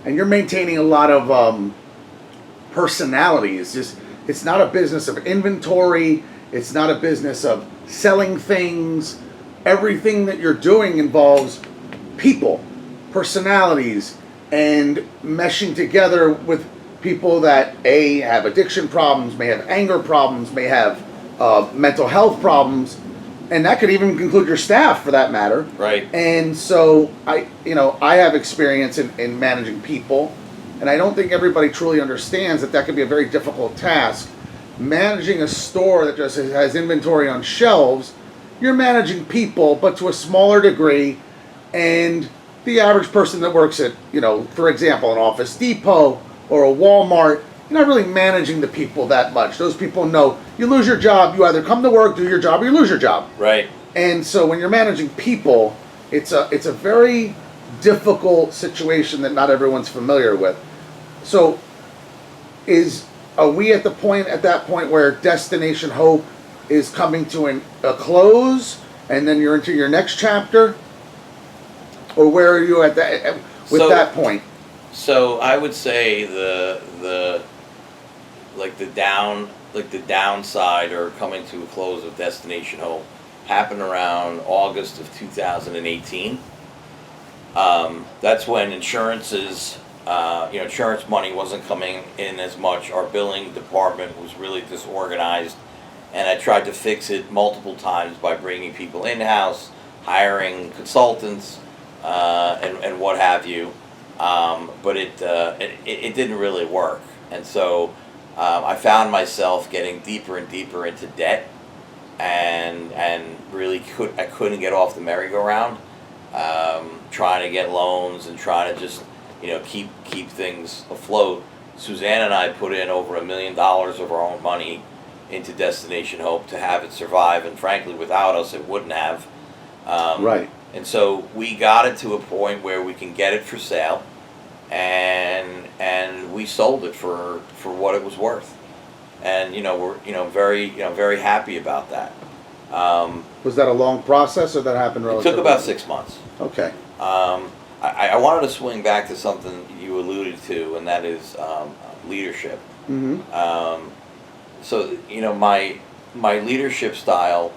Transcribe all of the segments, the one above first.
and you're maintaining a lot of personalities. It's not a business of inventory. It's not a business of selling things. Everything that you're doing involves people, personalities, and meshing together with people that have addiction problems, may have anger problems, may have mental health problems, and that could even include your staff for that matter. Right. And so I have experience in managing people, and I don't think everybody truly understands that can be a very difficult task. Managing a store that just has inventory on shelves, you're managing people, but to a smaller degree, and the average person that works at, for example, an Office Depot or a Walmart, you're not really managing the people that much. Those people know you lose your job, you either come to work, do your job, or you lose your job. Right. And so when you're managing people, it's a very difficult situation that not everyone's familiar with. So are we at that point where Destination Hope is coming to a close, and then you're into your next chapter? Or where are you at that point? So I would say the downside or coming to a close of Destination Hope happened around August of 2018. That's when insurance money wasn't coming in as much. Our billing department was really disorganized, and I tried to fix it multiple times by bringing people in-house, hiring consultants, and what have you. But it didn't really work, and so I found myself getting deeper and deeper into debt, and really I couldn't get off the merry-go-round, trying to get loans and trying to just keep things afloat. Suzanne and I put in over $1 million of our own money into Destination Hope to have it survive, and frankly, without us, it wouldn't have. Right. And so we got it to a point where we can get it for sale, and we sold it for what it was worth, and we're very happy about that. Was that a long process, or that happened relatively? It took about 6 months. Okay. I wanted to swing back to something you alluded to, and that is leadership. Mm-hmm. So my leadership style.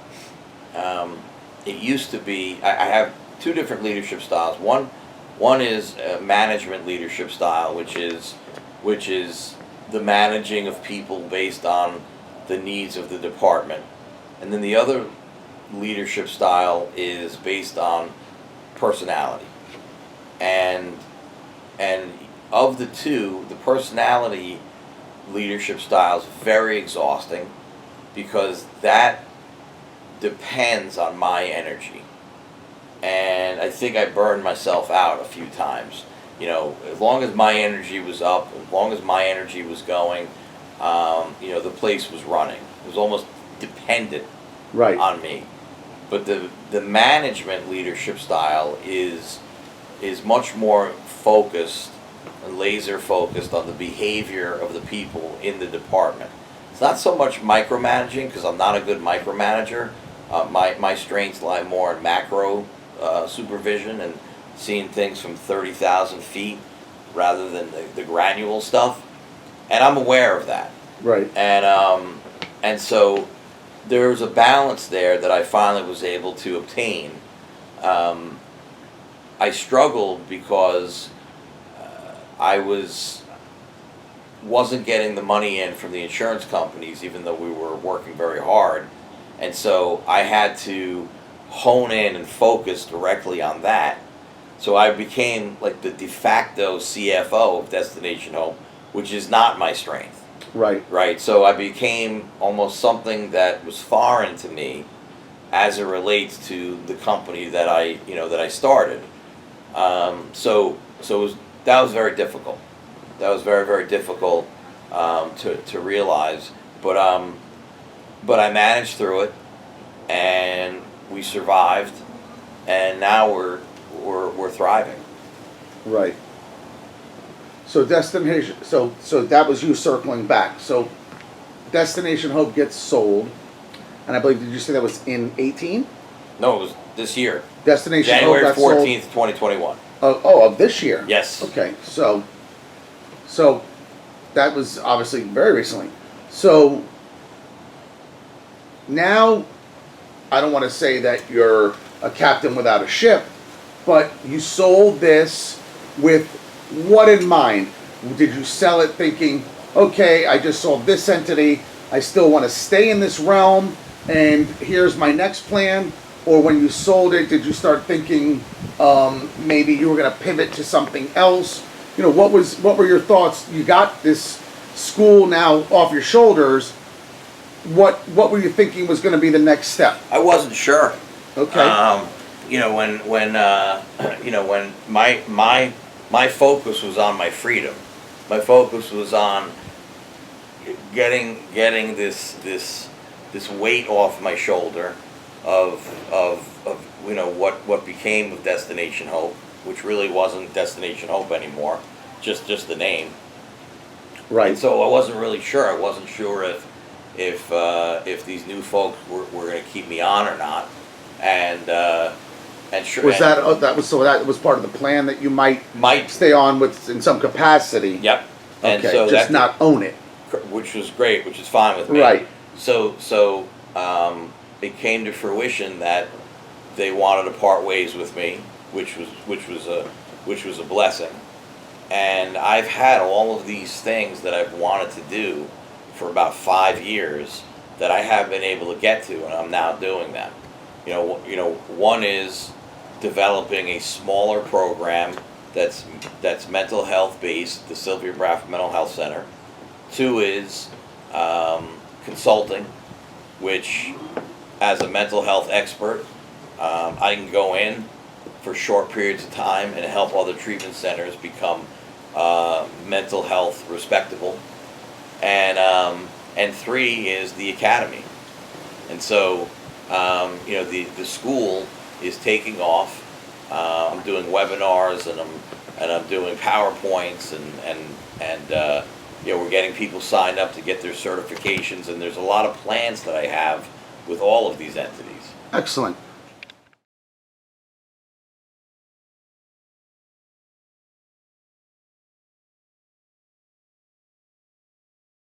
It used to be, I have two different leadership styles. One is a management leadership style, which is the managing of people based on the needs of the department. And then the other leadership style is based on personality. And of the two, the personality leadership style is very exhausting, because that depends on my energy, and I think I burned myself out a few times. As long as my energy was up, as long as my energy was going, the place was running. It was almost dependent on me. But the management leadership style is much more focused and laser focused on the behavior of the people in the department. It's not so much micromanaging, because I'm not a good micromanager. My strengths lie more in macro supervision and seeing things from 30,000 feet rather than the granule stuff, and I'm aware of that. Right. And so there's a balance there that I finally was able to obtain. I struggled because I wasn't getting the money in from the insurance companies, even though we were working very hard. And so I had to hone in and focus directly on that. So I became like the de facto CFO of Destination Hope, which is not my strength. Right. Right. So I became almost something that was foreign to me as it relates to the company that I started. So that was very difficult. That was very, very difficult to realize. But I managed through it, and we survived, and now we're thriving. Right. So Destination. So that was you circling back. So Destination Hope gets sold, and I believe, did you say that was in 18? No, it was this year. Destination January Hope got 14th, sold. 2021. Of this year. Yes. Okay. So So that was obviously very recently. So now, I don't want to say that you're a captain without a ship, but you sold this with what in mind? Did you sell it thinking, okay, I just sold this entity, I still want to stay in this realm, and here's my next plan? Or when you sold it, did you start thinking maybe you were going to pivot to something else? You know, what were your thoughts? You got this school now off your shoulders. What were you thinking was going to be the next step? I wasn't sure. Okay. You know, when you know, when my focus was on my freedom. My focus was on getting this weight off my shoulder of you know what became of Destination Hope, which really wasn't Destination Hope anymore, just the name. Right. And so I wasn't really sure. I wasn't sure if these new folks were going to keep me on or not. And sure. Was that was part of the plan that you might stay on with in some capacity? Yep. And okay. so just not own it. Which was great, which is fine with me. Right. So it came to fruition that they wanted to part ways with me, which was a blessing. And I've had all of these things that I've wanted to do for about 5 years that I have been able to get to, and I'm now doing them. You know, one is developing a smaller program that's mental health based, the Sylvia Brafman Mental Health Center. 2 is consulting, which, as a mental health expert, I can go in for short periods of time and help other treatment centers become mental health respectable. And 3 is the academy. And so, you know, the school is taking off. I'm doing webinars and I'm doing PowerPoints and you know, we're getting people signed up to get their certifications, and there's a lot of plans that I have with all of these entities. Excellent.